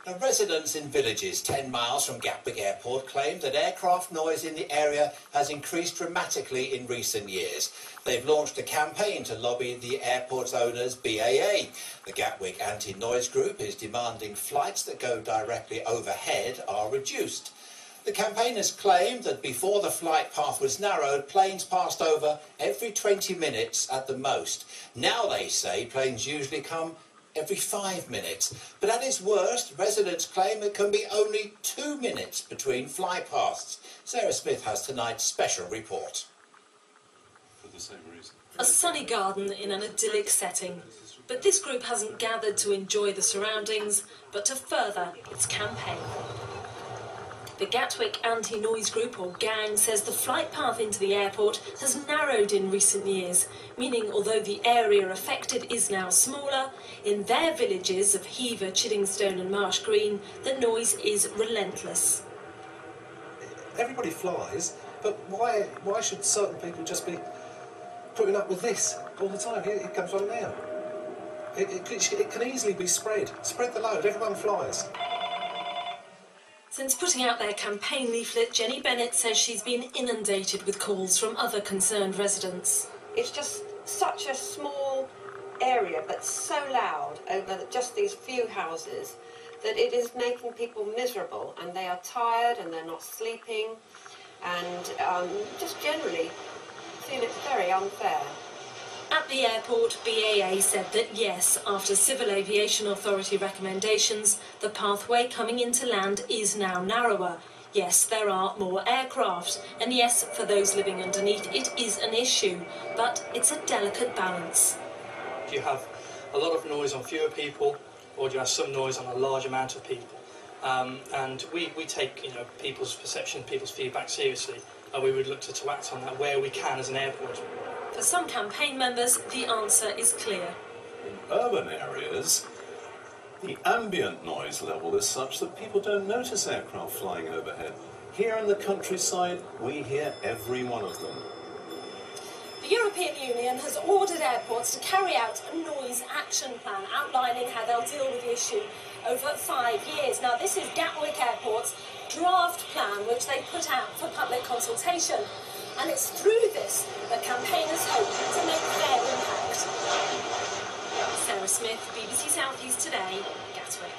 Now, residents in villages 10 miles from Gatwick Airport claim that aircraft noise in the area has increased dramatically in recent years. They've launched a campaign to lobby the airport's owners, BAA. The Gatwick Anti-Noise Group is demanding flights that go directly overhead are reduced. The campaigners claimed that before the flight path was narrowed, planes passed over every 20 minutes at the most. Now they say planes usually come every 5 minutes. But at its worst, residents claim it can be only 2 minutes between fly paths. Sarah Smith has tonight's special report. For the same reason. A sunny garden in an idyllic setting. But this group hasn't gathered to enjoy the surroundings, but to further its campaign. The Gatwick Anti-Noise Group, or G.A.N.G, says the flight path into the airport has narrowed in recent years, meaning although the area affected is now smaller, in their villages of Hever, Chiddingstone and Marsh Green, the noise is relentless. Everybody flies, but why should certain people just be putting up with this all the time? Here it comes right now. It can easily be spread. Spread the load, everyone flies. Since putting out their campaign leaflet, Jenny Bennett says she's been inundated with calls from other concerned residents. It's just such a small area, but so loud over just these few houses that it is making people miserable, and they are tired and they're not sleeping, and just generally feel it's very unfair. At the airport, BAA said that yes, after Civil Aviation Authority recommendations, the pathway coming into land is now narrower. Yes, there are more aircraft, and yes, for those living underneath, it is an issue, but it's a delicate balance. Do you have a lot of noise on fewer people, or do you have some noise on a large amount of people? And we take people's perception, people's feedback seriously, and we would look to act on that where we can as an airport. For some campaign members, the answer is clear. In urban areas, the ambient noise level is such that people don't notice aircraft flying overhead. Here in the countryside, we hear every one of them. The European Union has ordered airports to carry out a noise action plan outlining how they'll deal with the issue over 5 years. Now, this is Gatwick Airport's draft plan, which they put out for public consultation. And it's through this that campaigners hope to make their impact. Sarah Smith, BBC South East Today, Gatwick.